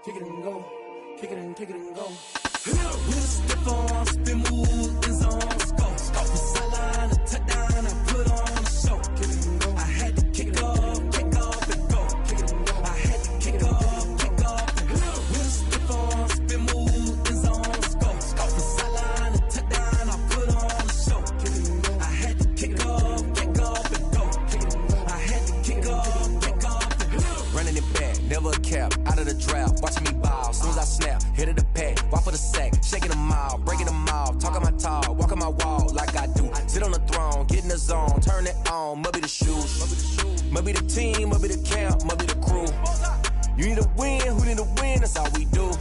kick it and go, kick it and go. With a stiff arm, spin move, in zone, go. Off the sideline, a touchdown, I put on a show. Kick it and go. I had to kick off and go. Kick it and go. I had to kick off and go. With a stiff arm, spin move, in zone, go. Off the sideline, a touchdown, I put on a show. Kick it and go. I had to kick off and go. Kick it and go. I had to kick off and go. Running it back, never a cap, out of the draft, watching me ball. Soon as I snap, hit of the pack, walk for the sack, shaking them all, breaking them all, talking my talk, walking my wall like I do. Sit on the throne, get in the zone, turn it on, must be the shoes, must be the team, must be the camp, must be the crew. You need a win, who need a win, that's all we do.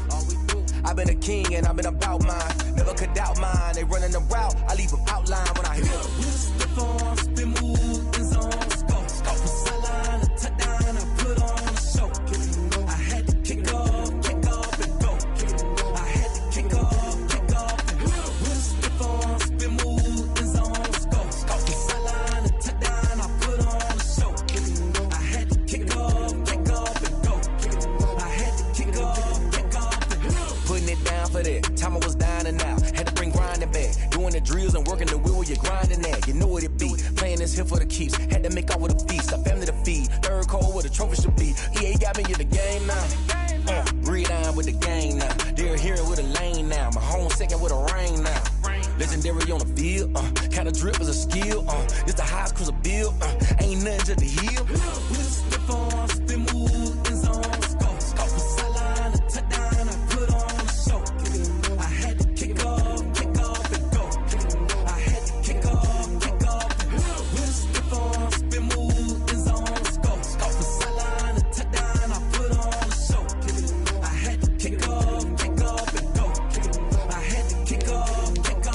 I've been a king and I've been about mine, never could doubt mine. They running the route, I leave them outline when I hit them. With a stiff arm, spin move, in zone, go. Off the sideline, a touchdown, I put on a show. Kick it and go. I had to kick off and go. Kick it and go. I had to kick off and go. With a stiff arm, spin move, in zone, go. Off the sideline, a touchdown, I put on a show. Kick it and go. I had to kick off and go. Kick it and go. I had to kick off and go. Putting it down for that, time I was down and out, had to bring grinding back, doing the drills and working the wheel where you're grinding at, you know what it be, playing this here for the keeps, had to make out with a feast, a family to feed, third cold where the trophy should be, EA got me in the game now, read on with the game now, they're here with a lane now, my home second with a rain now, legendary on the field, kinda drip is a skill, it's the highest cruiser bill, ain't nothing to the heel. With a stiff arm, spin move, in zone, go. Off the sideline, a touchdown, I put on a show. Kick it and go. I had to kick off and go. Kick it and go. I had to kick off and go. With a stiff arm, spin move, in zone, go. Off the sideline, a touchdown, I put on a show. Kick it and go. I had to kick off and go. Kick it and go. I had to kick off and go.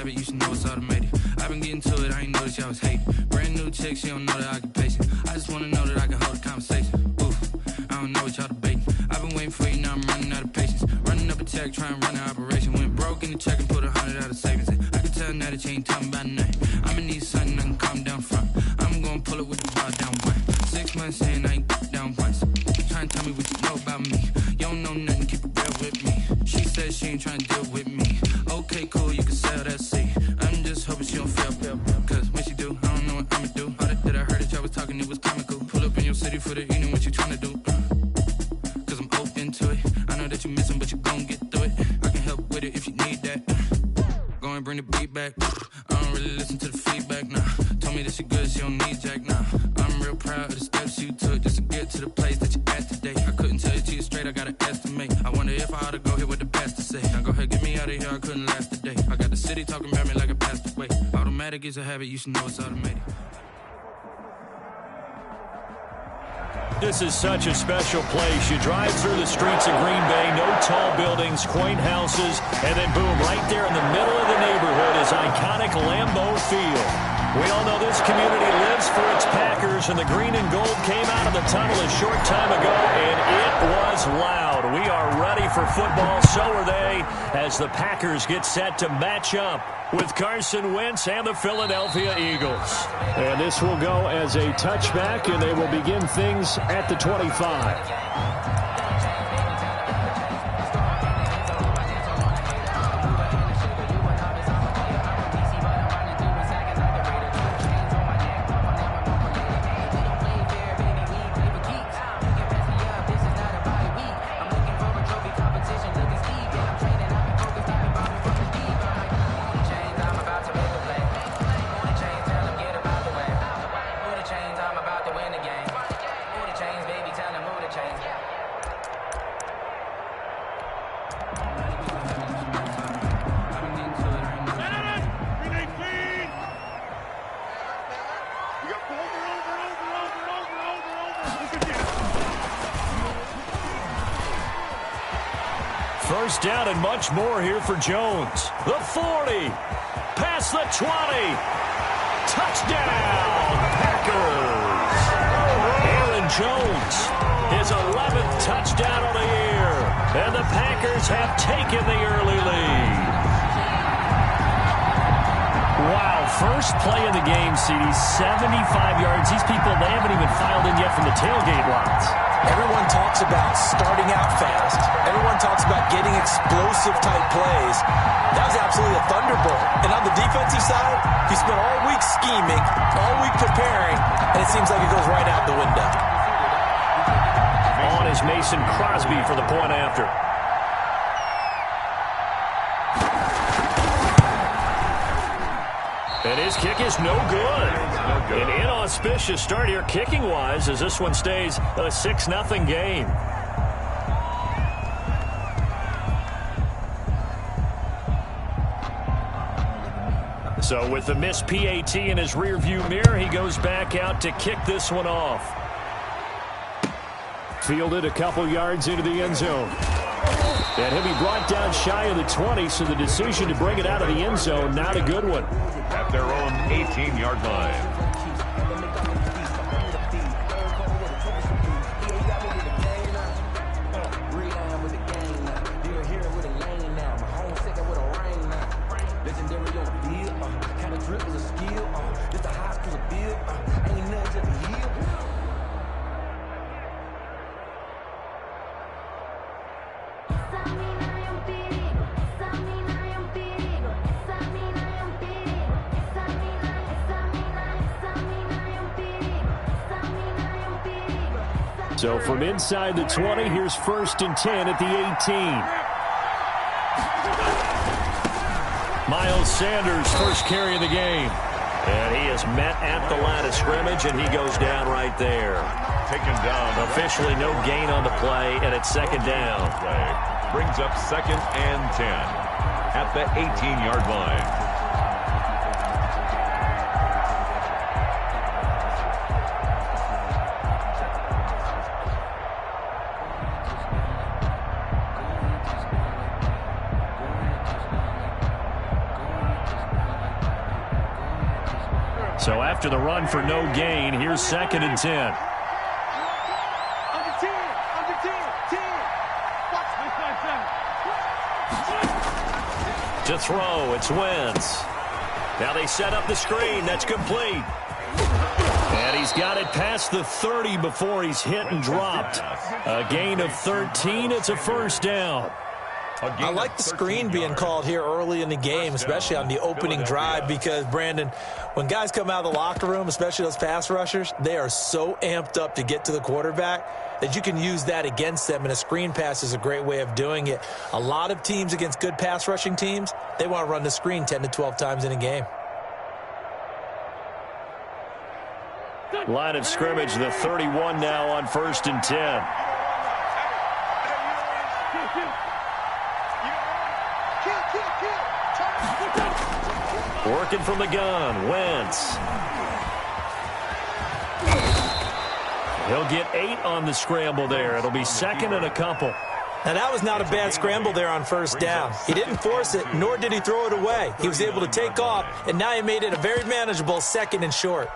You should know it's automated. I've been getting to it, I ain't noticed y'all was hating. Brand new chick, she don't know the occupation. I just wanna know that I can hold a conversation. Oof, I don't know what y'all debating. I've been waiting for you, now I'm running out of patience. Running up a check, trying to run an operation. Went broke in the check and put 100 out of savings in. I can tell now that you ain't talking about nothing. I'ma need something I can calm down front. I'm gonna pull it with the bar down one. 6 months in, I ain't down once. Trying to tell me what you know about me. You don't know nothing, keep it real with me. She said she ain't trying to deal with me. Okay, cool, you can sell that seat. I'm just hoping she don't fail, cause when she do, I don't know what I'ma do. All that I heard that y'all was talking, it was comical. Pull up in your city for the evening, what you tryna do? Cause I'm open to it. I know that you missing, but you gon' get through it. I can help with it if you need that. Go and bring the beat back. I don't really listen to the feedback, nah. Told me that she good, she don't need jack, nah. I'm real proud of the steps you took just to get to the place that you at today. I couldn't tell it to you straight, I gotta estimate. I wonder if I ought to go here with the pastor say. Now go ahead, get me out of here, I couldn't last a day. I got the city talking about me like I passed away. Automatic is a habit, you should know it's automated. This is such a special place. You drive through the streets of Green Bay, no tall buildings, quaint houses, and then boom, right there in the middle of the neighborhood is iconic Lambeau Field. We all know this community lives for its Packers, and the green and gold came out of the tunnel a short time ago, and it was loud. We are ready for football, so are they, as the Packers get set to match up with Carson Wentz and the Philadelphia Eagles. And this will go as a touchback, and they will begin things at the 25. Chains, I'm about to win the game. Move the chains, baby, tell them move the chains. First down and much more here for Jones. The 40. Past the 20. Touchdown, Packers. Aaron Jones, his 11th touchdown of the year. And the Packers have taken the early lead. Wow, first play of the game, CD, 75 yards. These people, they haven't even filed in yet from the tailgate lines. Everyone talks about starting out fast. Everyone talks about getting explosive-type plays. That was absolutely a thunderbolt. And on the defensive side, he spent all week scheming, all week preparing, and it seems like it goes right out the window. On is Mason Crosby for the point after. And his kick is no good. An inauspicious start here kicking-wise as this one stays a 6-0 game. So with the missed PAT in his rearview mirror, he goes back out to kick this one off. Fielded a couple yards into the end zone. And he'll be brought down shy of the 20, so the decision to bring it out of the end zone, not a good one. At their own 18-yard line. So from inside the 20, here's 1st and 10 at the 18. Miles Sanders, first carry of the game. And he is met at the line of scrimmage, and he goes down right there. Taken down. Officially no gain on the play, and it's 2nd down. Brings up 2nd and 10 at the 18-yard line. So after the run for no gain, here's 2nd and 10. To throw, it's Wentz. Now they set up the screen. That's complete. And he's got it past the 30 before he's hit and dropped. A gain of 13. It's a 1st down. I like the screen being called here early in the game, especially on the opening drive, because, Brandon, when guys come out of the locker room, especially those pass rushers, they are so amped up to get to the quarterback that you can use that against them, and a screen pass is a great way of doing it. A lot of teams against good pass rushing teams, they want to run the screen 10 to 12 times in a game. Line of scrimmage, the 31 now on 1st and 10. Working from the gun, Wentz. He'll get 8 on the scramble there. It'll be 2nd and a couple. Now, that was not a bad scramble there on 1st down. He didn't force it, nor did he throw it away. He was able to take off, and now he made it a very manageable 2nd and short.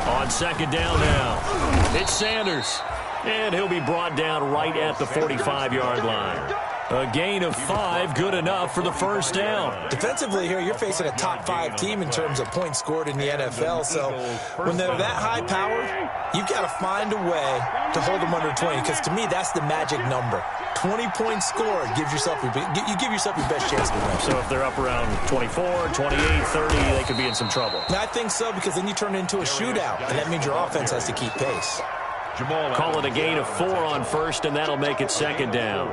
On 2nd down now, it's Sanders. And he'll be brought down right at the 45-yard line. A gain of 5, good enough for the 1st down. Defensively here, you're facing a top-5 team in terms of points scored in the NFL. So when they're that high-powered, you've got to find a way to hold them under 20, because to me, that's the magic number. 20 points scored gives yourself you give yourself your best chance to win. So if they're up around 24, 28, 30, they could be in some trouble. And I think so, because then you turn it into a shootout, and that means your offense has to keep pace. Call it a gain of 4 on 1st, and that'll make it 2nd down.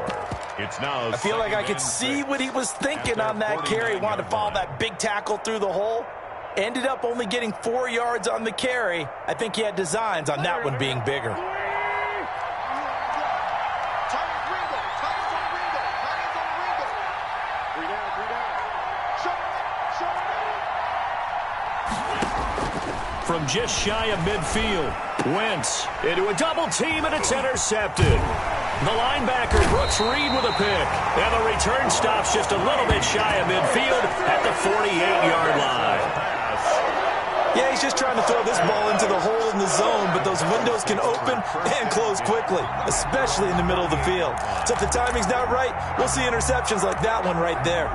It's now. I feel like I could see what he was thinking on that carry. He wanted to follow that big tackle through the hole. Ended up only getting 4 yards on the carry. I think he had designs on that one being bigger. from just shy of midfield. Wentz into a double team, and it's intercepted. The linebacker, Brooks Reed, with a pick. And the return stops just a little bit shy of midfield at the 48-yard line. Yeah, he's just trying to throw this ball into the hole in the zone, but those windows can open and close quickly, especially in the middle of the field. So if the timing's not right, we'll see interceptions like that one right there.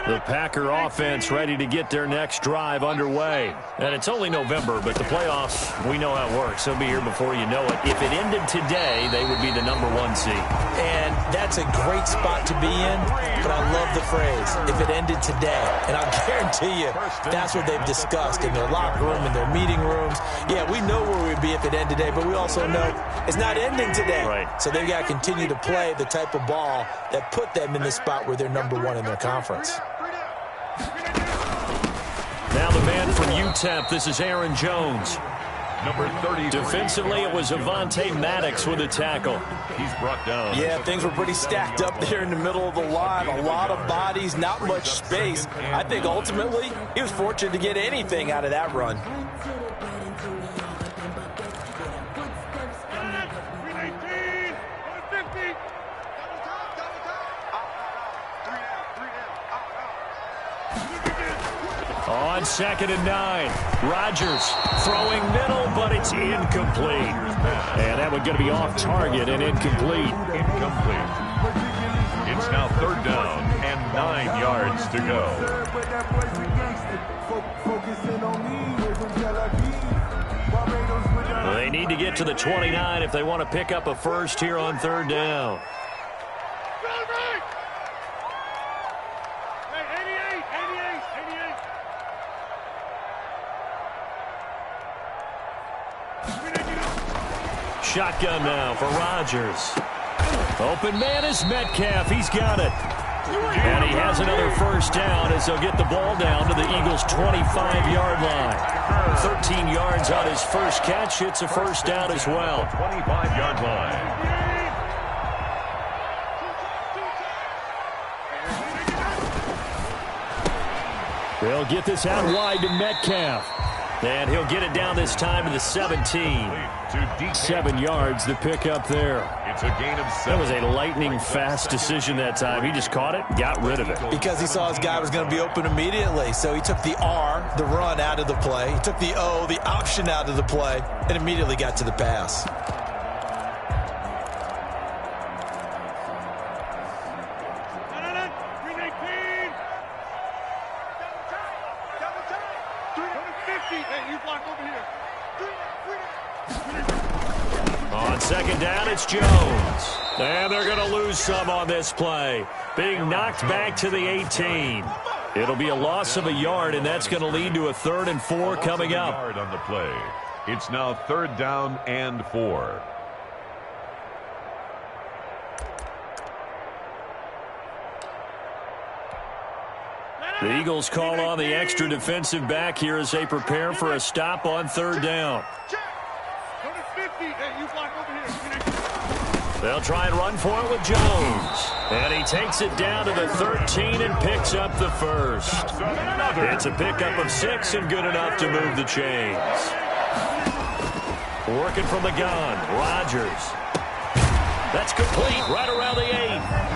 The Packer offense ready to get their next drive underway. And it's only November, but the playoffs, we know how it works. They'll be here before you know it. If it ended today, they would be the #1 seed. And that's a great spot to be in, but I love the phrase, if it ended today. And I'll guarantee you, that's what they've discussed in their locker room, in their meeting rooms. Yeah, we know where we'd be if it ended today, but we also know it's not ending today. Right. So they've got to continue to play the type of ball that put them in the spot where they're #1 in their conference. Now the man from UTEP, this is Aaron Jones. Number 30. Defensively, it was Avonte Maddox with a tackle. He's brought down. Yeah, things were pretty stacked up there in the middle of the line. A lot of bodies, not much space. I think ultimately he was fortunate to get anything out of that run. On 2nd and 9, Rodgers throwing middle, but it's incomplete. And that one going to be off target and incomplete. Incomplete. It's now 3rd down and 9 yards to go. They need to get to the 29 if they want to pick up a first here on 3rd down. Shotgun now for Rodgers. Open man is Metcalf. He's got it. And he has another first down as they'll get the ball down to the Eagles' 25-yard line. 13 yards on his first catch. It's a first down as well. 25-yard line. They'll get this out wide to Metcalf. And he'll get it down this time to the 17. 7 yards the pick up there. It's a gain of 7. That was a lightning-fast decision that time. He just caught it, got rid of it. Because he saw his guy was going to be open immediately. So he took the R, the run, out of the play. He took the O, the option, out of the play, and immediately got to the pass. On 2nd down, it's Jones. And they're going to lose some on this play. Being knocked back to the 18. It'll be a loss of a yard, and that's going to lead to a 3rd and 4 coming up. Yard on the play. It's now 3rd down and 4. The Eagles call on the extra defensive back here as they prepare for a stop on 3rd down. They'll try and run for it with Jones. And he takes it down to the 13 and picks up the first. It's a pickup of 6 and good enough to move the chains. Working from the gun, Rodgers. That's complete right around the 8.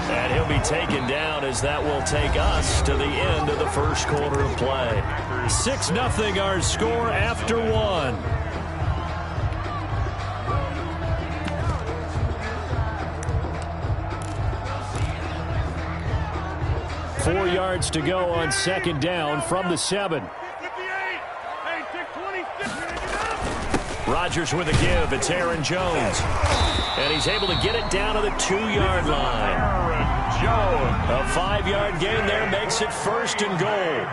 And he'll be taken down as that will take us to the end of the first quarter of play. 6-0 our score after 1. 4 yards to go on 2nd down from the 7. Rodgers with a give. It's Aaron Jones. And he's able to get it down to the 2-yard line. Aaron Jones. A 5-yard gain there makes it 1st and goal.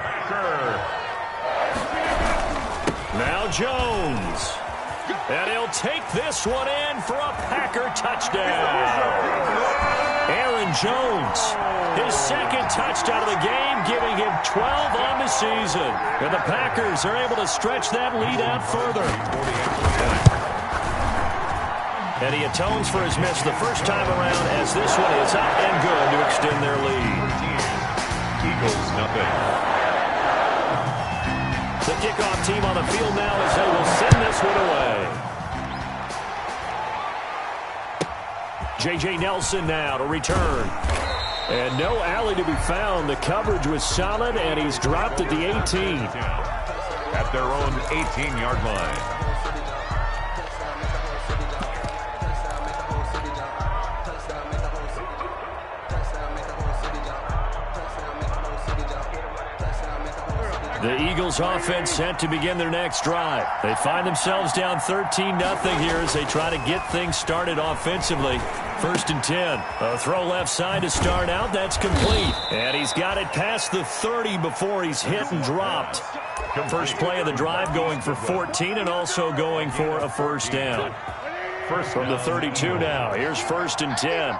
Now Jones. And he'll take this one in for a Packer touchdown. Aaron Jones. His second touchdown of the game, giving him 12 on the season. And the Packers are able to stretch that lead out further. And he atones for his miss the first time around as this one is up and good to extend their lead. Eagles nothing. The kickoff team on the field now as they will send this one away. J.J. Nelson now to return. And no alley to be found. The coverage was solid, and he's dropped at the 18. At their own 18-yard line. The Eagles offense set to begin their next drive. They find themselves down 13-0 here as they try to get things started offensively. 1st and 10. A throw left side to start out. That's complete. And he's got it past the 30 before he's hit and dropped. First play of the drive going for 14 and also going for a first down. From the 32 now. Here's 1st and 10.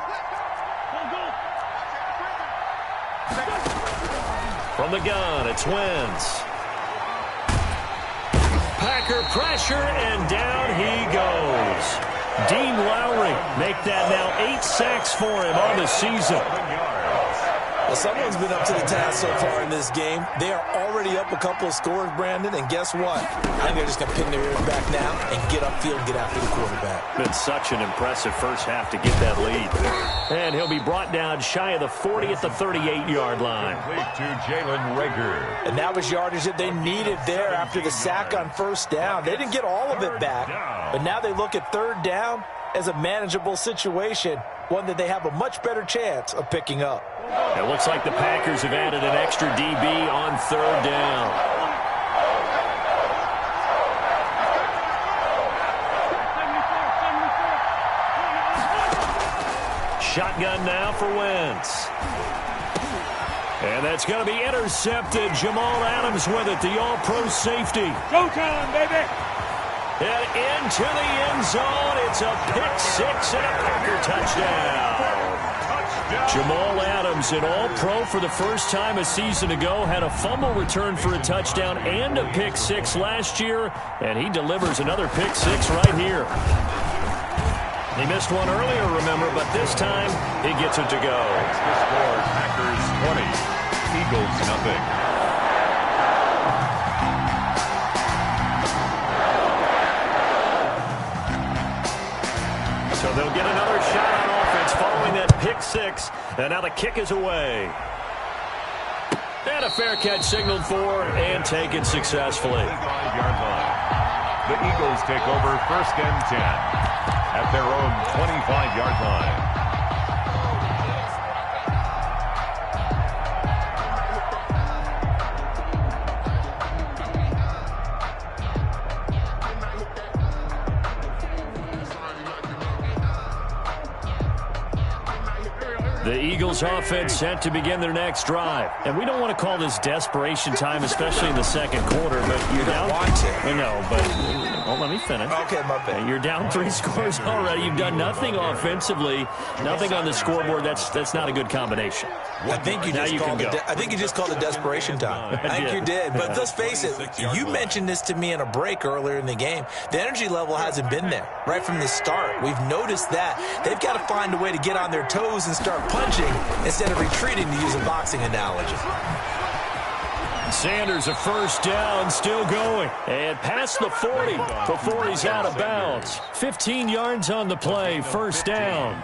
From the gun, it's Wentz. Packer pressure, and down he goes. Dean Lowry make that now 8 sacks for him on the season. Well, someone's been up to the task so far in this game. They are already up a couple of scores, Brandon, and guess what? I think they're just going to pin their ears back now and get upfield and get after the quarterback. Been such an impressive first half to get that lead. And he'll be brought down shy of the 40 at the 38-yard line. To Jalen Reagor. And that was yardage that they needed there after the sack on first down. They didn't get all of it back, but now they look at 3rd down as a manageable situation, one that they have a much better chance of picking up. It looks like the Packers have added an extra DB on 3rd down. Shotgun now for Wentz. And that's going to be intercepted. Jamal Adams with it, the all-pro safety. Go time, baby! And into the end zone. It's a pick-6 and a Packer touchdown. Jamal Adams, an all-pro for the first time a season ago, had a fumble return for a touchdown and a pick-6 last year, and he delivers another pick-6 right here. He missed one earlier, remember, but this time he gets it to go. The score, Packers 20, Eagles nothing. So they'll get another shot on offense following that pick-6, and now the kick is away. And a fair catch signaled for and taken successfully. 5-yard line. The Eagles take over 1st and 10 at their own 25-yard line. The Eagles offense set to begin their next drive. And we don't want to call this desperation time, especially in the second quarter, but you're down. Want to. I know, but let me finish. Okay, my bad. You're down 3 scores already. You've done nothing offensively, nothing on the scoreboard. That's not a good combination. I think you just called it desperation time. I think you did. But let's face it, you mentioned this to me in a break earlier in the game. The energy level hasn't been there right from the start. We've noticed that. They've got to find a way to get on their toes and start punching instead of retreating, to use a boxing analogy. Sanders, a first down, still going. And past the 40 before he's out of bounds. 15 yards on the play, first down.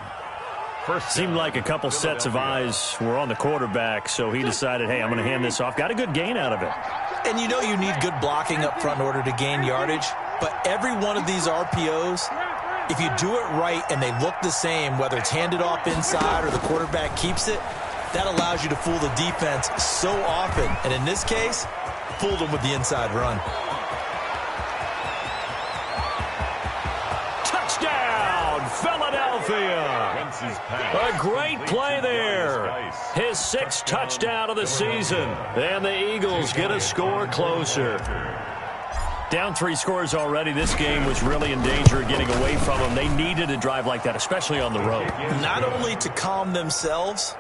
Seemed like a couple sets of eyes were on the quarterback, so he decided, hey, I'm going to hand this off. Got a good gain out of it. And you know you need good blocking up front in order to gain yardage, but every one of these RPOs, if you do it right and they look the same, whether it's handed off inside or the quarterback keeps it, that allows you to fool the defense so often. And in this case, fooled them with the inside run. Touchdown, Philadelphia. A great play there. His 6th touchdown of the season. And the Eagles get a score closer. Down 3 scores already. This game was really in danger of getting away from them. They needed a drive like that, especially on the road. Not only to calm themselves,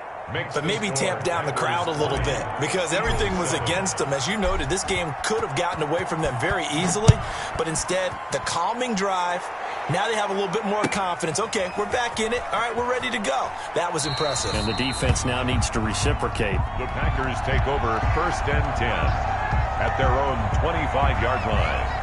but maybe tamp down the crowd a little bit because everything was against them. As you noted, this game could have gotten away from them very easily, but instead, the calming drive, now they have a little bit more confidence. Okay, we're back in it. All right, we're ready to go. That was impressive. And the defense now needs to reciprocate. The Packers take over 1st and 10 at their own 25-yard line.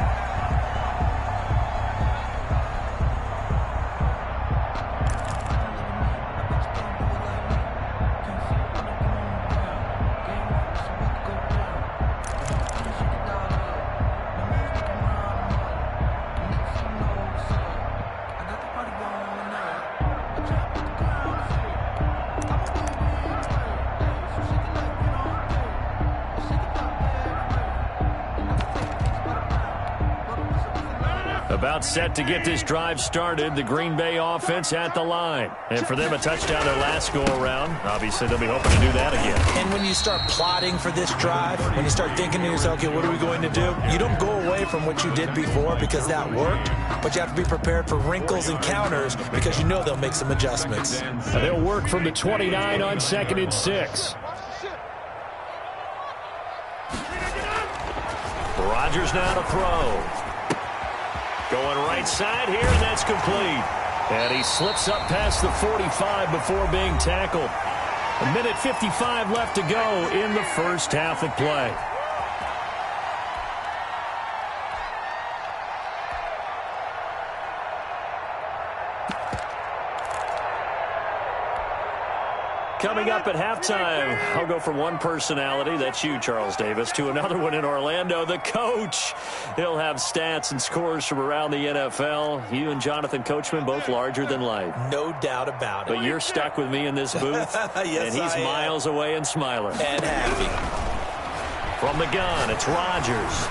About set to get this drive started. The Green Bay offense at the line. And for them, a touchdown their last go-around. Obviously, they'll be hoping to do that again. And when you start plotting for this drive, when you start thinking to yourself, okay, what are we going to do? You don't go away from what you did before because that worked, but you have to be prepared for wrinkles and counters because you know they'll make some adjustments. And they'll work from the 29 on 2nd and 6. Rodgers now to throw. Going right side here, and that's complete. And he slips up past the 45 before being tackled. 1:55 left to go in the first half of play. Coming up at halftime, I'll go from one personality, that's you, Charles Davis, to another one in Orlando, the coach. He'll have stats and scores from around the NFL. You and Jonathan Coachman, both larger than life. No doubt about it. But you're stuck with me in this booth, yes, and he's miles away and smiling. And happy. From the gun, it's Rodgers.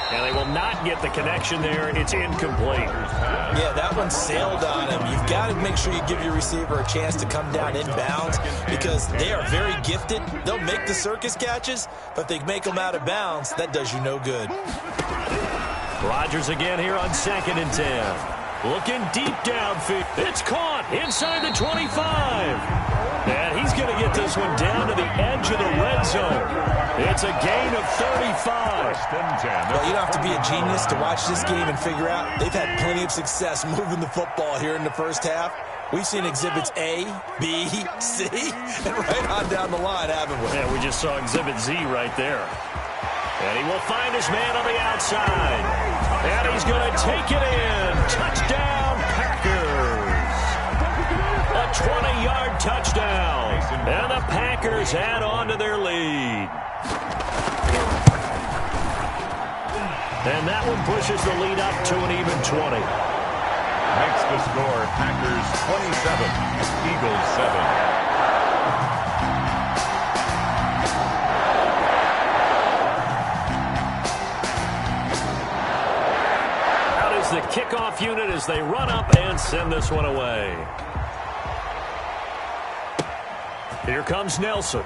And they will not get the connection there. It's incomplete. Yeah, that one sailed on him. You've got to make sure you give your receiver a chance to come down inbounds because they are very gifted. They'll make the circus catches, but if they make them out of bounds, that does you no good. Rodgers again here on 2nd and 10. Looking deep downfield. It's caught inside the 25. And he's going to get this one down to the edge of the red zone. It's a gain of 35. Well, you don't have to be a genius to watch this game and figure out they've had plenty of success moving the football here in the first half. We've seen exhibits A, B, C, and right on down the line, haven't we? Yeah, we just saw exhibit Z right there. And he will find his man on the outside. And he's going to take it in. Touchdown, Packers. A 20-yard touchdown. And the Packers add on to their lead. And that one pushes the lead up to an even 20. Makes the score Packers 27, Eagles 7. The kickoff unit as they run up and send this one away. Here comes Nelson.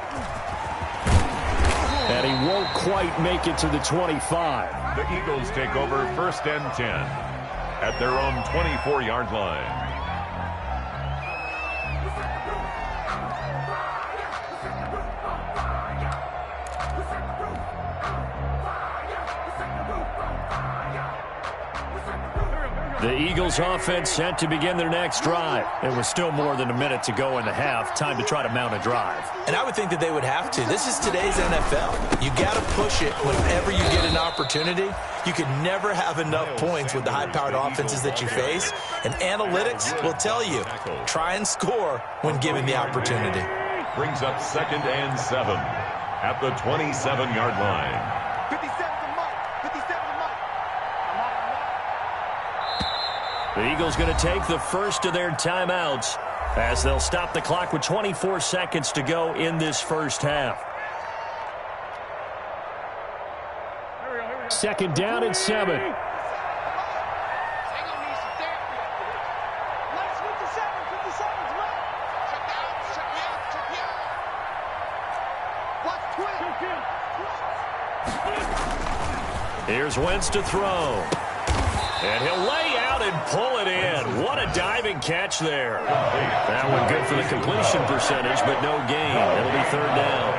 And he won't quite make it to the 25. The Eagles take over 1st and 10 at their own 24-yard line. The Eagles offense set to begin their next drive. It was still more than a minute to go in the half. Time to try to mount a drive. And I would think that they would have to. This is today's NFL. You got to push it whenever you get an opportunity. You can never have enough points with the high-powered offenses that you face. And analytics will tell you, try and score when given the opportunity. Brings up 2nd and 7 at the 27-yard line. The Eagles going to take the first of their timeouts as they'll stop the clock with 24 seconds to go in this first half. 2nd down and 7. Here's Wentz to throw. And he'll lay out and pull it in. What a diving catch there. That one good for the completion percentage, but no gain. It'll be third down.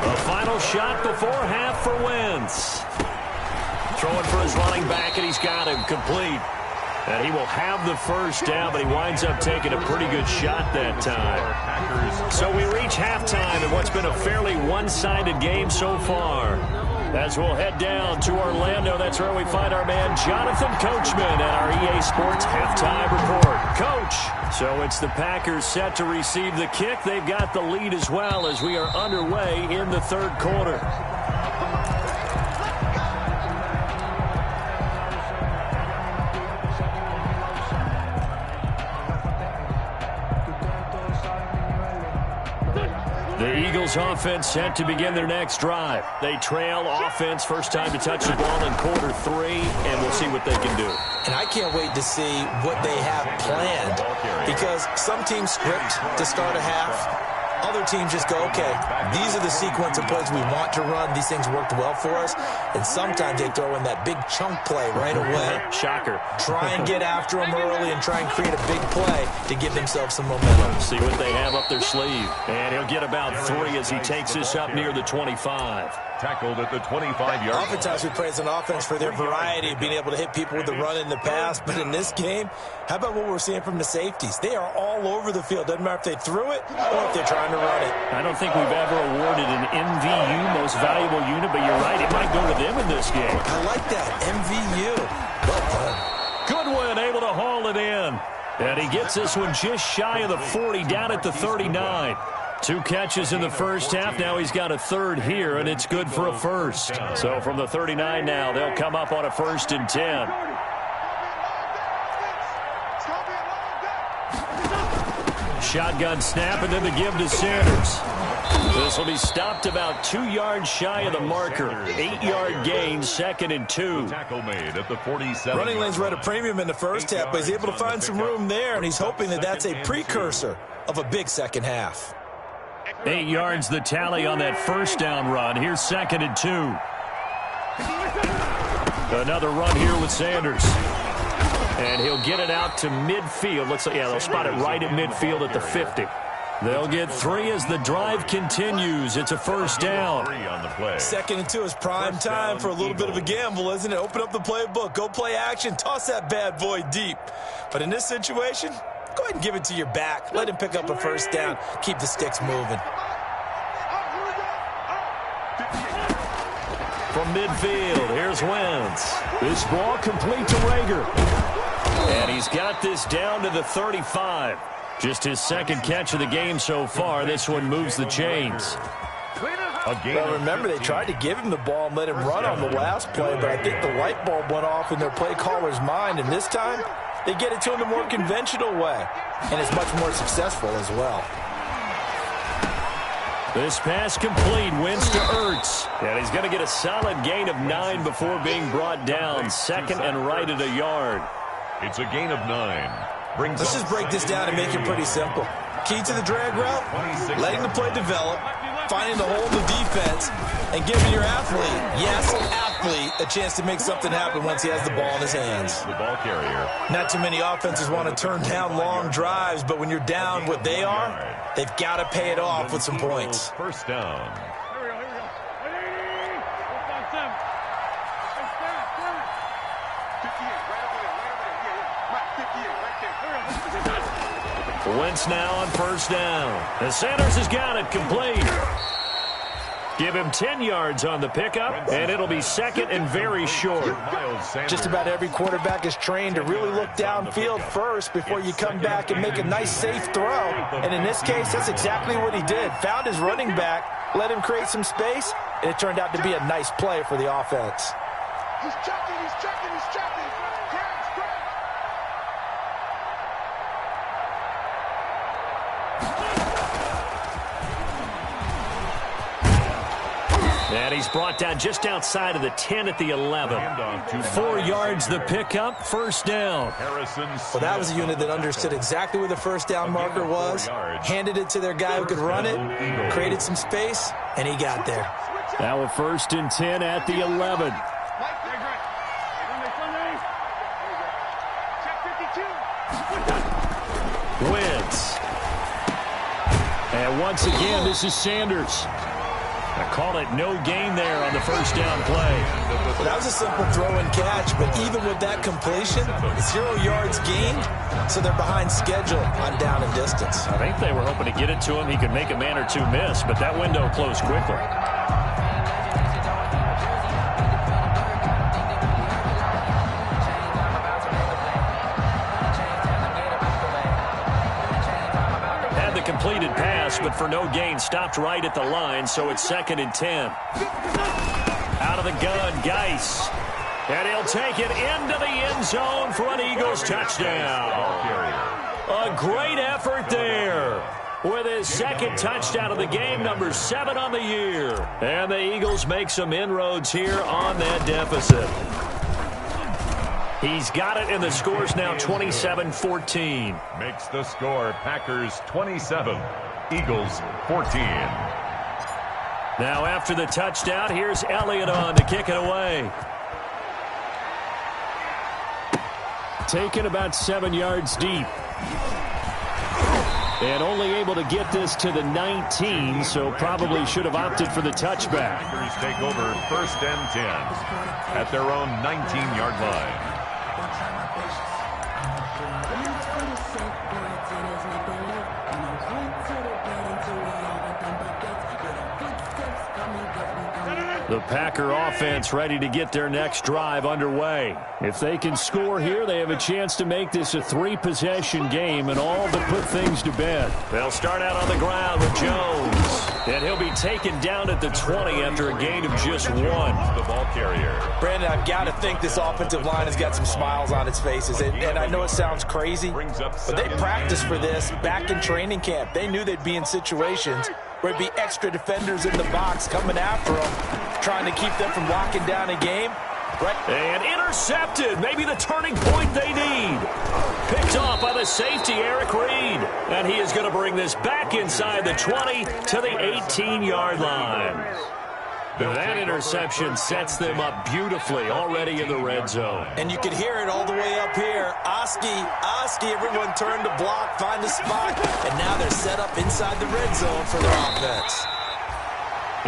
The final shot before half for Wentz. Throwing for his running back, and he's got him complete. And he will have the first down, but he winds up taking a pretty good shot that time. So we reach halftime in what's been a fairly one-sided game so far. As we'll head down to Orlando, that's where we find our man Jonathan Coachman at our EA Sports Halftime Report. Coach, so it's the Packers set to receive the kick. They've got the lead as well as we are underway in the third quarter. The Eagles offense set to begin their next drive. They trail offense, first time to touch the ball in quarter 3, and we'll see what they can do. And I can't wait to see what they have planned, because some teams script to start a half. Other teams just go, okay, these are the sequence of plays we want to run. These things worked well for us. And sometimes they throw in that big chunk play right away. Shocker. Try and get after them early and try and create a big play to give themselves some momentum. See what they have up their sleeve. And he'll get about 3 as he takes this up near the 25. Tackled at the 25-yard line. Oftentimes we praise an offense for their variety of being able to hit people with the run in the pass. But in this game, how about what we're seeing from the safeties? They are all over the field. Doesn't matter if they threw it or if they're trying to run it. I don't think we've ever awarded an MVU, most valuable unit, but you're right, it might go to them in this game. I like that, MVU. Well done. Goodwin able to haul it in. And he gets this one just shy of the 40, down at the 39. 2 catches in the first half. Now he's got a third here, and it's good for a first. So from the 39 now, they'll come up on a 1st and 10. Shotgun snap, and then the give to Sanders. This will be stopped about 2 yards shy of the marker. 8-yard gain, 2nd and 2. Tackle made at the 47. Running lanes were at a premium in the first half, but he's able to find some room there, and he's hoping that that's a precursor of a big second half. 8 yards the tally on that first down run. Here's 2nd and 2. Another run here with Sanders. And he'll get it out to midfield. Looks like, yeah, they'll spot it right at midfield at the 50. They'll get 3 as the drive continues. It's a first down. 2nd and 2 is prime time for a little bit of a gamble, isn't it? Open up the playbook. Go play action. Toss that bad boy deep. But in this situation, go ahead and give it to your back. Let him pick up a first down. Keep the sticks moving. From midfield, here's Wentz. This ball complete to Rager. And he's got this down to the 35. Just his 2nd catch of the game so far. This one moves the chains. Well, remember, they tried to give him the ball and let him run on the last play, but I think the light bulb went off in their play caller's mind, and this time they get it to him the more conventional way, and it's much more successful as well. This pass complete, Wentz to Ertz. And he's going to get a solid gain of 9 before being brought down. 2nd and right at a yard. It's a gain of 9. Let's just break this down and make it pretty simple. Key to the drag route, letting the play develop, finding the hole in the defense, and giving your athlete, yes, athlete, a chance to make something happen once he has the ball in his hands. The ball carrier. Not too many offenses want to turn down long drives, but when you're down what they are, they've got to pay it off with some points. First down. Wentz now on first down. And Sanders has got it complete. Give him 10 yards on the pickup, and it'll be 2nd and very short. Just about every quarterback is trained to really look downfield first before you come back and make a nice, safe throw. And in this case, that's exactly what he did. Found his running back, let him create some space, and it turned out to be a nice play for the offense. He's checking, he's checking, he's checking. And he's brought down just outside of the 10 at the 11. 4 yards the pickup, first down. Well, that was a unit that understood exactly where the first down marker was, handed it to their guy who could run it, created some space, and he got there. Now a 1st and 10 at the 11. Wentz. And once again, this is Sanders. I call it no gain there on the 1st down play. Well, that was a simple throw and catch, but even with that completion, 0 yards gained, so they're behind schedule on down and distance. I think they were hoping to get it to him. He could make a man or two miss, but that window closed quickly. Completed pass, but for no gain, stopped right at the line, so it's 2nd and 10. Out of the gun, Geis. And he'll take it into the end zone for an Eagles touchdown. A great effort there. With his 2nd touchdown of the game, number 7 on the year. And the Eagles make some inroads here on that deficit. He's got it, and the score's now 27-14. Makes the score Packers 27, Eagles 14. Now after the touchdown, here's Elliott on to kick it away. Taken about 7 yards deep. And only able to get this to the 19, so probably should have opted for the touchback. Packers take over 1st and 10 at their own 19-yard line. The Packer offense ready to get their next drive underway. If they can score here, they have a chance to make this a 3-possession game and all but put things to bed. They'll start out on the ground with Jones. And he'll be taken down at the 20 after a gain of just 1. The ball carrier. Brandon, I've got to think this offensive line has got some smiles on its faces. And I know it sounds crazy, but they practiced for this back in training camp. They knew they'd be in situations where it'd be extra defenders in the box coming after them, trying to keep them from locking down a game. Right. And intercepted. Maybe the turning point they need. Picked off by the safety, Eric Reed. And he is going to bring this back inside the 20 to the 18-yard line. That interception sets them up beautifully already in the red zone. And you could hear it all the way up here. Oski, everyone turned to block, find a spot, and now they're set up inside the red zone for their offense.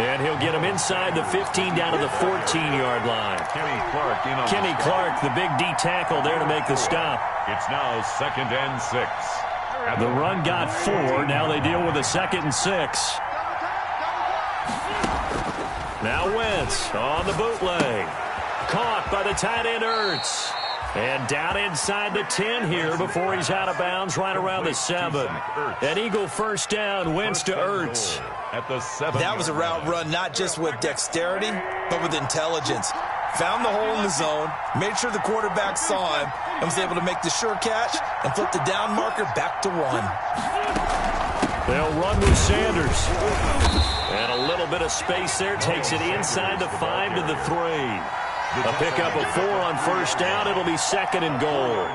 And he'll get him inside the 15 down to the 14-yard line. Kenny Clark, the big D tackle there to make the stop. It's now 2nd and 6. The run got 4. Now they deal with a 2nd and 6. Now Wentz on the bootleg. Caught by the tight end Ertz. And down inside the 10 here before he's out of bounds right around the 7. An Eagle 1st down, Wentz to Ertz. At the 7. That was a route run not just with dexterity, but with intelligence. Found the hole in the zone, made sure the quarterback saw him, and was able to make the sure catch and flip the down marker back to 1. They'll run with Sanders. And a little bit of space there takes it inside the 5 to the 3. A pickup of 4 on 1st down. It'll be 2nd and goal.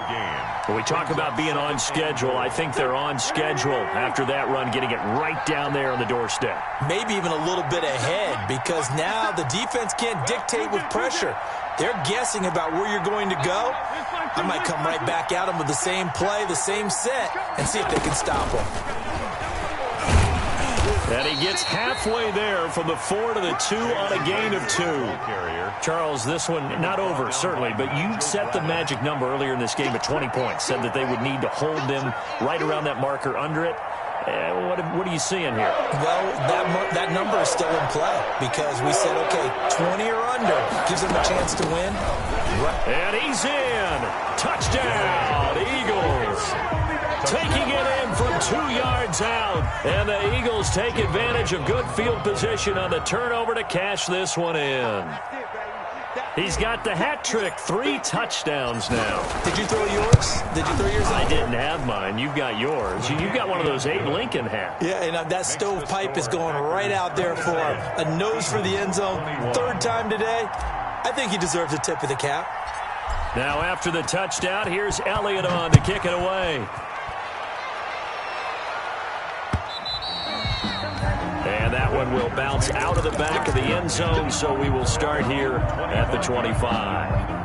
When we talk about being on schedule, I think they're on schedule after that run, getting it right down there on the doorstep. Maybe even a little bit ahead, because now the defense can't dictate with pressure. They're guessing about where you're going to go. I might come right back at them with the same play, the same set, and see if they can stop them. And he gets halfway there from the 4 to the 2 on a gain of 2. Charles, this one not over, certainly, but you set the magic number earlier in this game at 20 points, said that they would need to hold them right around that marker under it. What are you seeing here? Well, that number is still in play because we said, okay, 20 or under gives them a chance to win. And he's in. Touchdown, Eagles. Taking it in from 2 yards out. And the Eagles take advantage of good field position on the turnover to cash this one in. He's got the hat trick, 3 touchdowns now. Did you throw yours? Did you throw yours? I didn't have mine. You've got yours. You've got one of those Abe Lincoln hats. Yeah, and that stovepipe is going right out there for him. A nose for the end zone. 3rd time today. I think he deserves a tip of the cap. Now after the touchdown, here's Elliott on to kick it away. And that one will bounce out of the back of the end zone, so we will start here at the 25.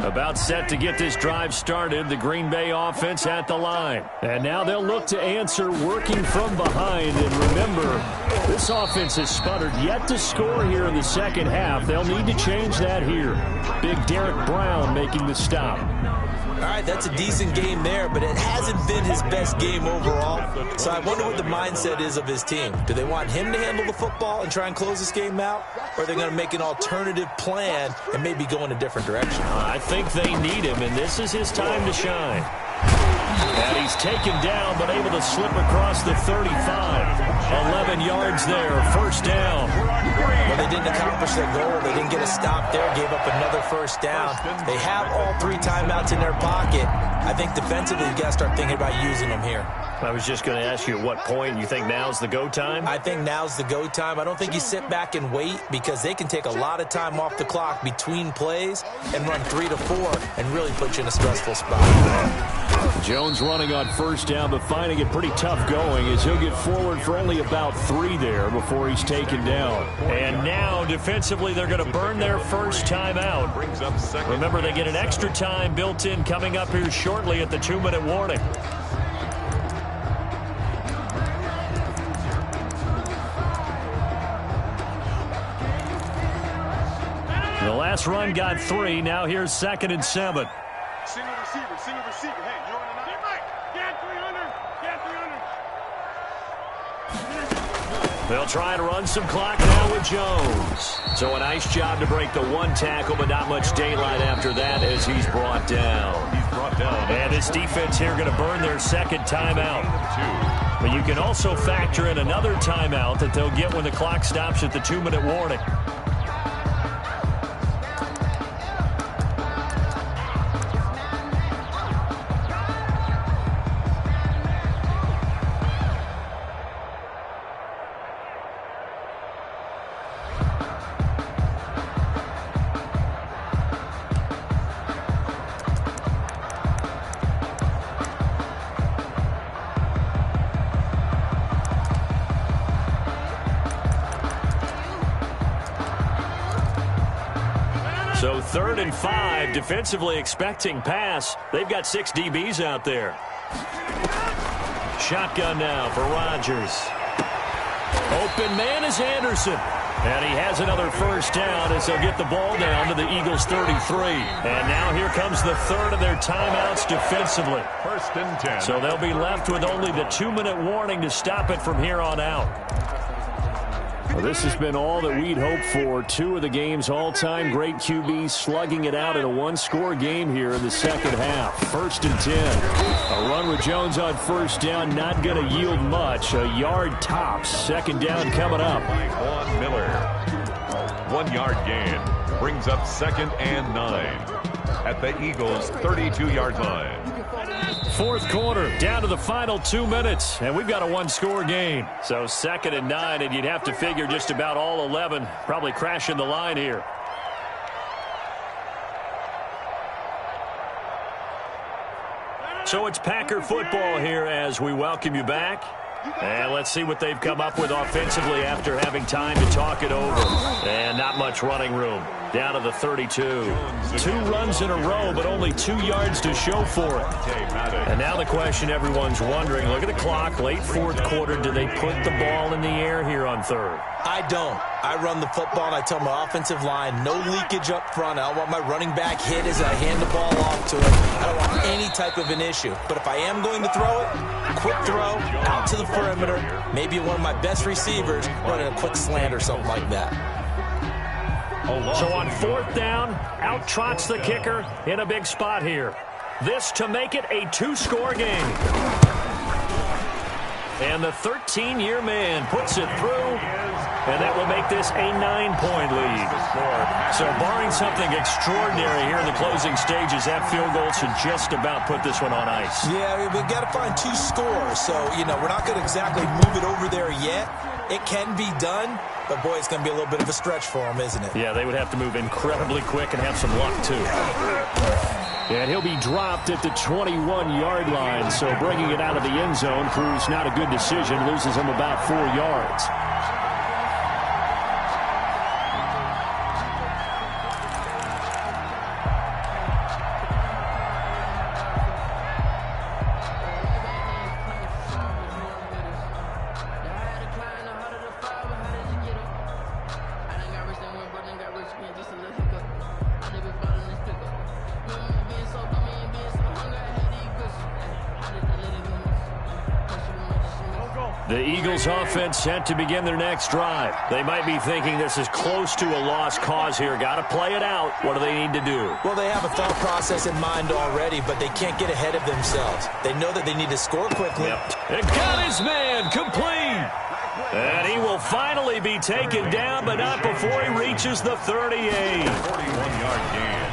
About set to get this drive started, the Green Bay offense at the line. And now they'll look to answer working from behind. And remember, this offense has sputtered yet to score here in the second half. They'll need to change that here. Big Derek Brown making the stop. All right, that's a decent game there, but it hasn't been his best game overall. So I wonder what the mindset is of his team. Do they want him to handle the football and try and close this game out? Or are they going to make an alternative plan and maybe go in a different direction? I think they need him, and this is his time to shine. And he's taken down, but able to slip across the 35. 11 yards there, first down. Well, they didn't accomplish their goal. They didn't get a stop there, gave up another first down. They have all 3 timeouts in their pocket. I think defensively, you've got to start thinking about using them here. I was just going to ask you at what point you think now's the go time? I think now's the go time. I don't think you sit back and wait because they can take a lot of time off the clock between plays and run 3 to 4 and really put you in a stressful spot. Jones running on first down, but finding it pretty tough going as he'll get forward for only about 3 there before he's taken down. And now, defensively, they're going to burn their first timeout. Remember, they get an extra time built in coming up here shortly at the 2-minute warning. The last run got 3. Now here's 2nd and 7. Single receiver, single receiver. Hey, you're on the line. Get 300. Get 300. They'll try to run some clock now with Jones. So a nice job to break the 1 tackle, but not much daylight after that as he's brought down. And this defense here going to burn their 2nd timeout. But you can also factor in another timeout that they'll get when the clock stops at the 2-minute warning. So 3rd and 5, defensively expecting pass. They've got 6 DBs out there. Shotgun now for Rodgers. Open man is Anderson. And he has another first down as they'll get the ball down to the Eagles' 33. And now here comes the 3rd of their timeouts defensively. 1st and 10. So they'll be left with only the 2-minute warning to stop it from here on out. Well, this has been all that we'd hoped for. 2 of the game's all-time great QBs slugging it out in a 1-score game here in the second half. 1st and 10. A run with Jones on first down, not going to yield much. A yard tops. 2nd down coming up. Vaughn Miller. 1-yard gain. Brings up 2nd and 9 at the Eagles' 32-yard line. 4th quarter, down to the final 2 minutes, and we've got a 1-score game. So 2nd and 9, and you'd have to figure just about all 11 probably crashing the line here. So it's Packer football here as we welcome you back. And let's see what they've come up with offensively after having time to talk it over. And not much running room. Down to the 32. 2 runs in a row, but only 2 yards to show for it. And now the question everyone's wondering, look at the clock, late 4th quarter, do they put the ball in the air here on 3rd? I don't. I run the football, and I tell my offensive line, no leakage up front. I don't want my running back hit as I hand the ball off to him. I don't want any type of an issue. But if I am going to throw it, quick throw, out to the perimeter, maybe one of my best receivers running a quick slant or something like that. So on 4th down, out trots the kicker in a big spot here. This to make it a 2-score game. And the 13-year man puts it through, and that will make this a 9-point lead. So barring something extraordinary here in the closing stages, that field goal should just about put this one on ice. Yeah, we've got to find 2 scores. So, we're not going to exactly move it over there yet. It can be done, but, boy, it's going to be a little bit of a stretch for them, isn't it? Yeah, they would have to move incredibly quick and have some luck, too. And he'll be dropped at the 21-yard line. So bringing it out of the end zone proves not a good decision. Loses him about 4 yards. The Eagles offense set to begin their next drive. They might be thinking this is close to a lost cause here. Got to play it out. What do they need to do? Well, they have a thought process in mind already, but they can't get ahead of themselves. They know that they need to score quickly. And got his man complete. And he will finally be taken down, but not before he reaches the 38. 41-yard gain.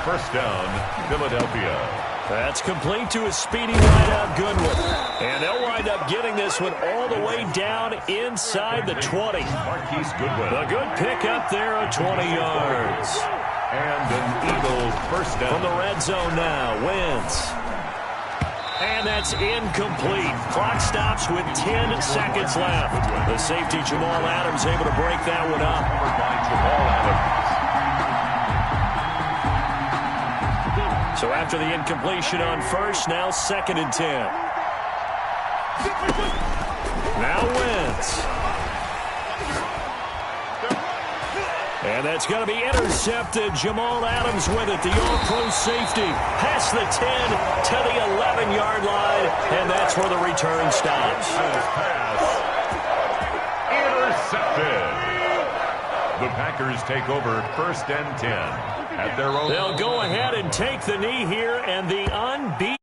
First down, Philadelphia. That's complete to a speedy wideout Goodwin. And they'll wind up getting this one all the way down inside the 20. Marquise Goodwin. A good pickup there of 20 yards. And an Eagles first down. From the red zone now, Wentz. And that's incomplete. Clock stops with 10 seconds left. The safety, Jamal Adams, able to break that one up. Covered by Jamal Adams. So after the incompletion on first, now 2nd and 10. Now Wentz. And that's going to be intercepted. Jamal Adams with it, the all-pro safety. Past the 10 to the 11-yard line, and that's where the return stops. Pass. Intercepted. The Packers take over 1st and 10 at their own. They'll go ahead and take the knee here, and the unbeaten